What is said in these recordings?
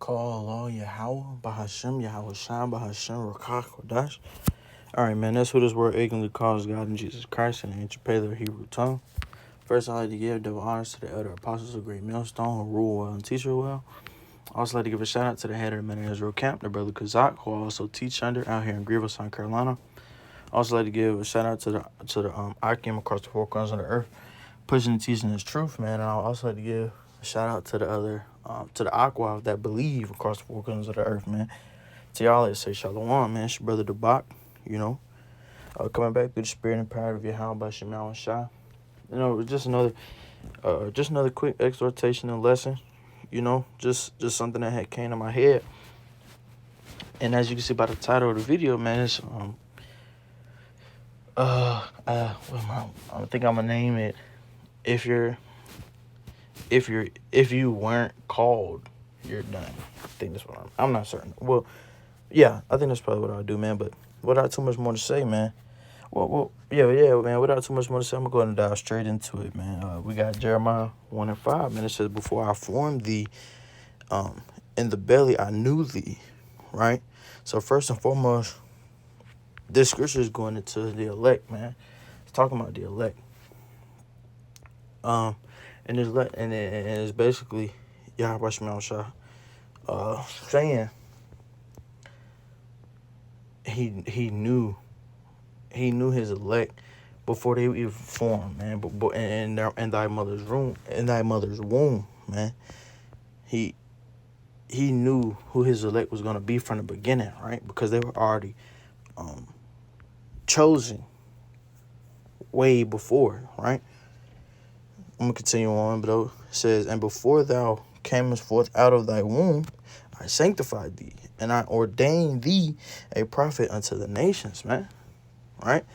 Call all Yahweh, Bahashem, Yahweh Shai, Bahashem, Rakah, Kodash. All right, man, that's who this word ignorantly calls God in Jesus Christ in the ancient Paleo Hebrew tongue. First, I'd like to give double honors to the elder apostles of Great Millstone who rule well and teach well. I also like to give a shout out to the head of the Men of Israel camp, the brother Kazak, who I also teach under out here in Greenville, South Carolina. I also like to give a shout out to the Akim across the four corners of the earth, pushing and teaching this truth, man. And I also like to give a shout out to the other to the Aqua that believe across the four corners of the earth, man. To y'all, let's say shalom, man. It's your brother Debak, coming back through the spirit and power of Yahweh by Shemal and Shah. Just another quick exhortation and lesson. Just something that had came to my head. And as you can see by the title of the video, man, it's I think I'm gonna name it if you weren't called, you're done. I think that's what I'm not certain. Well, yeah, I think that's probably what I'll do, man. But without too much more to say, man. Yeah, man. Without too much more to say, I'm gonna go ahead and dive straight into it, man. We got Jeremiah 1:5, man. It says, "Before I formed thee, in the belly, I knew thee." Right. So first and foremost, this scripture is going into the elect, man. It's talking about the elect. And it's basically Yahweh Shemel Shah saying he knew his elect before they even formed, man. But in thy mother's womb, man. He knew who his elect was gonna be from the beginning, right? Because they were already chosen way before, right? I'm gonna continue on, but it says, "And before thou camest forth out of thy womb, I sanctified thee, and I ordained thee a prophet unto the nations," man. Right?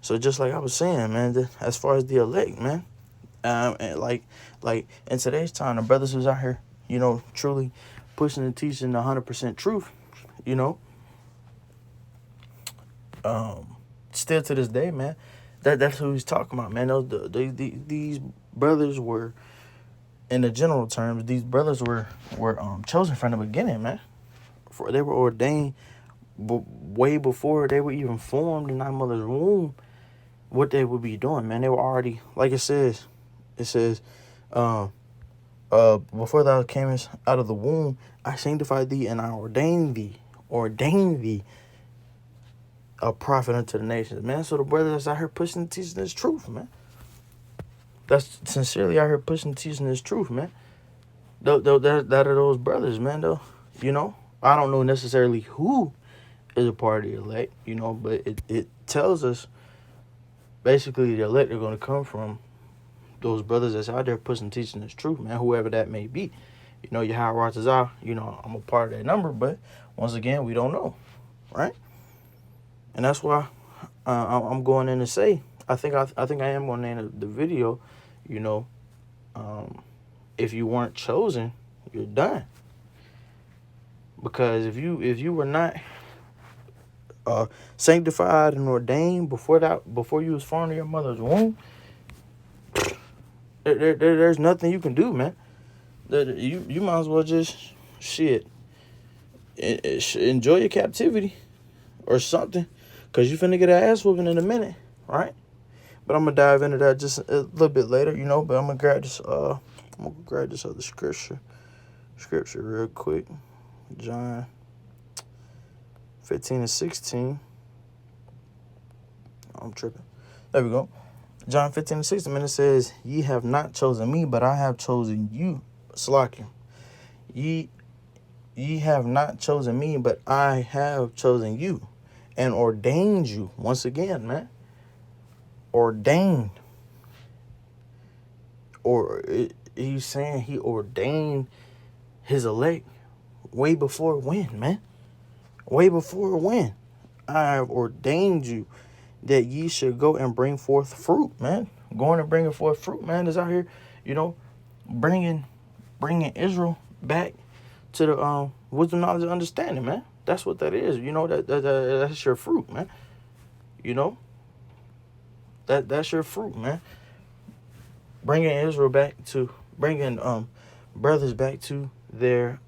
So just like I was saying, man, as far as the elect, man, and like in today's time, the brothers who's out here, truly pushing and teaching 100% truth, still to this day, man, that's who he's talking about, man. These brothers were, in the general terms, these brothers were chosen from the beginning, man. They were ordained way before they were even formed in our mother's womb. What they would be doing, man, they were already, like it says, before thou camest out of the womb, I sanctified thee, and I ordained thee a prophet unto the nations, man. So the brothers that's out here pushing and teaching this truth, man. That's sincerely out here pushing and teaching this truth, man. That are those brothers, man, though. I don't know necessarily who is a part of the elect, but it tells us basically the elect are going to come from those brothers that's out there pushing and teaching this truth, man, whoever that may be. Yahweh Ratazah, I'm a part of that number, but once again, we don't know, right? And that's why I'm going in to say, I think I am going to name the video, if you weren't chosen, you're done. Because if you were not sanctified and ordained before you was formed in your mother's womb, there's nothing you can do, man. You might as well just enjoy your captivity or something, because you finna get an ass whooping in a minute, right? But I'm gonna dive into that just a little bit later, but I'm gonna grab this other scripture real quick. John 15 and 16. I'm tripping. There we go. John 15 and 16, and it says, "Ye have not chosen me, but I have chosen you." Slakia. Ye have not chosen me, but I have chosen you and ordained you. Once again, man. Ordained. He's saying he ordained his elect way before when, man? Way before when? I have ordained you that ye should go and bring forth fruit, man. Going and bringing forth fruit, man, is out here, bringing Israel back to the wisdom, knowledge, and understanding, man. That's what that is. That's your fruit, man. That's your fruit, man. Bringing brothers back to their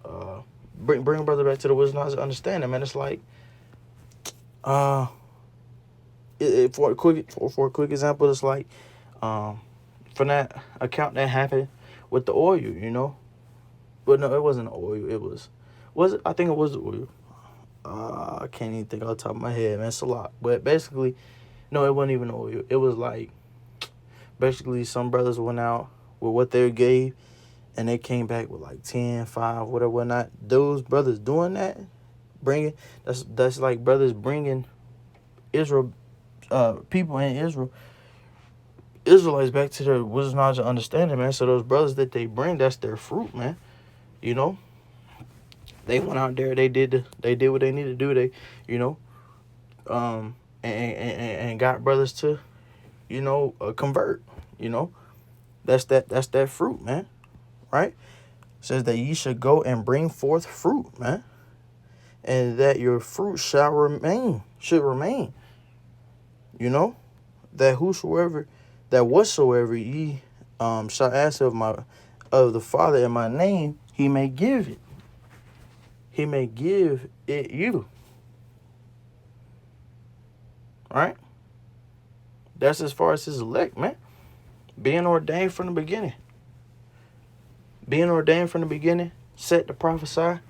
bring a brother back to the wisdom knowledge and understanding, man. It's like, for a quick example, it's like, from that account that happened with the oil, you know. But no, it wasn't oil. Was it? I think it was the oil. I can't even think off the top of my head, man. It's a lot. But basically, no, it wasn't even oil. It was like, basically, some brothers went out with what they gave, and they came back with like 10, 5, whatever, whatnot. Those brothers doing that, that's like brothers bringing Israel, people in Israel, Israelites back to their wisdom, knowledge, and understanding, man. So those brothers that they bring, that's their fruit, man. You know, they went out there, they did what they needed to do. They, you know, and got brothers to, you know, convert. You know, that's that fruit, man. Right? It says that ye should go and bring forth fruit, man, and that your fruit should remain. You know, that whatsoever ye shall ask of the Father in my name, he may give it. He may give it you. Right? That's as far as his elect, man. Being ordained from the beginning. Set to prophesy,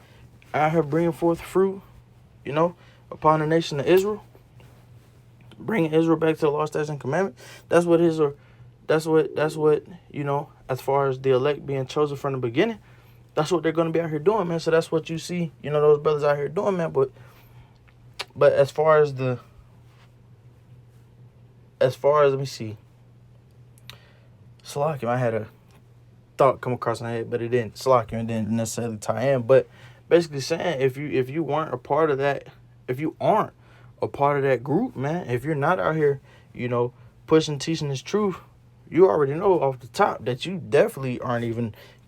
out here bringing forth fruit, you know, upon the nation of Israel. Bringing Israel back to the law, statutes, and commandments. That's what, you know, as far as the elect being chosen from the beginning, that's what they're going to be out here doing, man. So that's what you see, you know, those brothers out here doing, man. But as far as let me see. Salakim, I had a thought come across my head, but it didn't. Salakim, it didn't necessarily tie in. But basically saying, if you weren't a part of that, if you aren't a part of that group, man, if you're not out here, you know, pushing, teaching this truth, you already know off the top that you definitely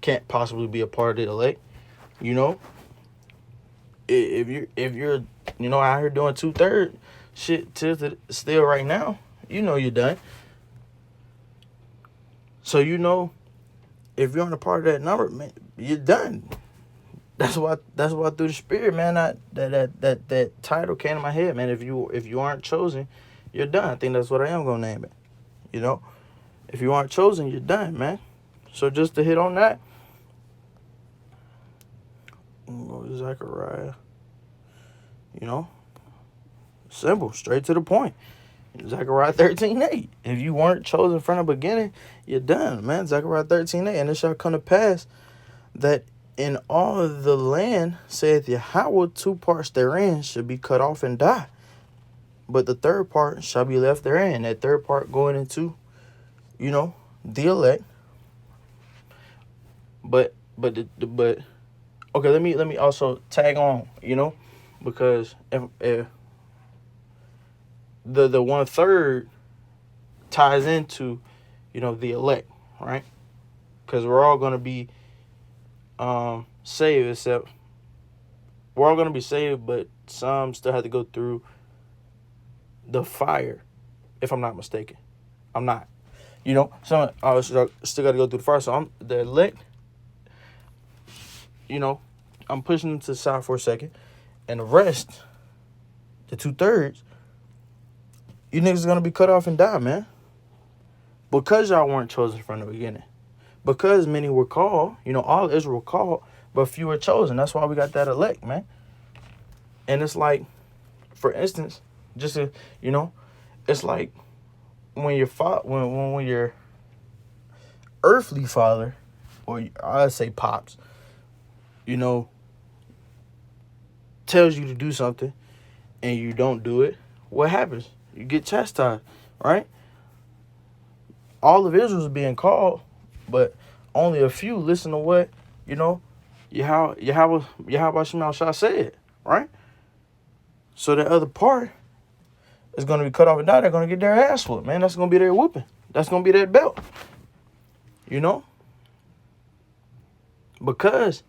can't possibly be a part of the elect. You know, if you're you know, out here doing 2/3 shit still right now, you know you're done. So you know, if you're on a part of that number, man, you're done. That's why through the Spirit, man, that title came to my head, man. If you aren't chosen, you're done. I think that's what I am gonna name it. You know, if you aren't chosen, you're done, man. So just to hit on that, Zechariah, you know, simple, straight to the point. Zechariah 13:8. If you weren't chosen from the beginning, you're done, man. Zechariah 13:8. And it shall come to pass that in all of the land, saith Yahweh, 2 parts therein should be cut off and die, but the third part shall be left therein. That third part going into, you know, the elect. But okay, let me also tag on, you know, because if the 1/3 ties into, you know, the elect, right? Because we're all going to be saved, except we're all going to be saved, but some still have to go through the fire, if I'm not mistaken. I'm not. You know, some still got to go through the fire. So the elect, you know, I'm pushing them to the side for a second, and the rest, the 2/3, you niggas are going to be cut off and die, man. Because y'all weren't chosen from the beginning. Because many were called, you know, all Israel were called, but few were chosen. That's why we got that elect, man. And it's like, for instance, just to, you know, it's like when your earthly father, or I'd say pops, you know, tells you to do something and you don't do it, what happens? You get chastised, right? All of Israel's being called, but only a few listen to what, you know, Yahweh Shema Shah said, right? So the other part is going to be cut off and die. They're going to get their ass whooped, man. That's going to be their whooping. That's going to be that belt, you know? Because,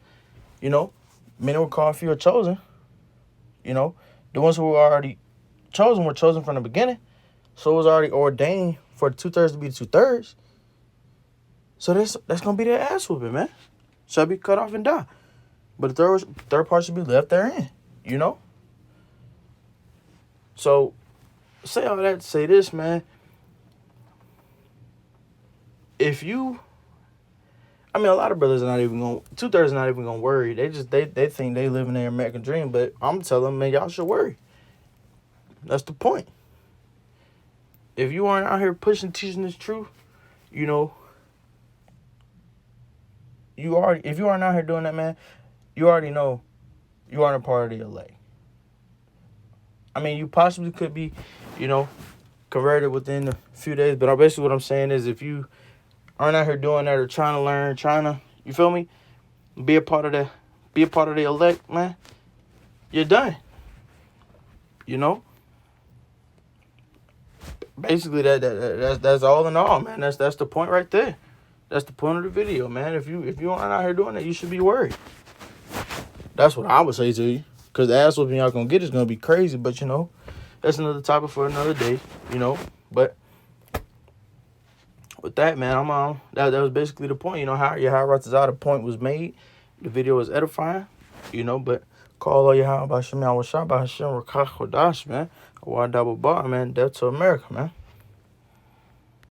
you know, many were called, few were chosen. You know, the ones who were already chosen were chosen from the beginning. So it was already ordained for the 2/3 to be the 2/3. So that's going to be their ass whooping, man. Shall be cut off and die. But the third part should be left therein, you know? So, say all that to say this, man. If you, I mean, a lot of brothers are not even going, 2/3 are not even going to worry. They think they living their American dream, but I'm telling them, man, y'all should worry. That's the point. If you aren't out here pushing, teaching this truth, you know, if you aren't out here doing that, man, you already know you aren't a part of the elect. I mean, you possibly could be, you know, converted within a few days, but basically what I'm saying is if you aren't out here doing that or trying to learn, you feel me, be a part of the elect, man, you're done. You know? Basically that's all in all, man. That's the point right there. That's the point of the video, man. If you aren't out here doing that, you should be worried. That's what I would say to you. Because the ass whooping y'all gonna get is gonna be crazy, but you know, that's another topic for another day, you know. But with that, man, that was basically the point. You know, how the point was made. The video was edifying, you know, but call all your how about Hashem, Yahweh Shah, by Hashem, Rakach, Kodash, man. Why double bar, man? Death to America, man.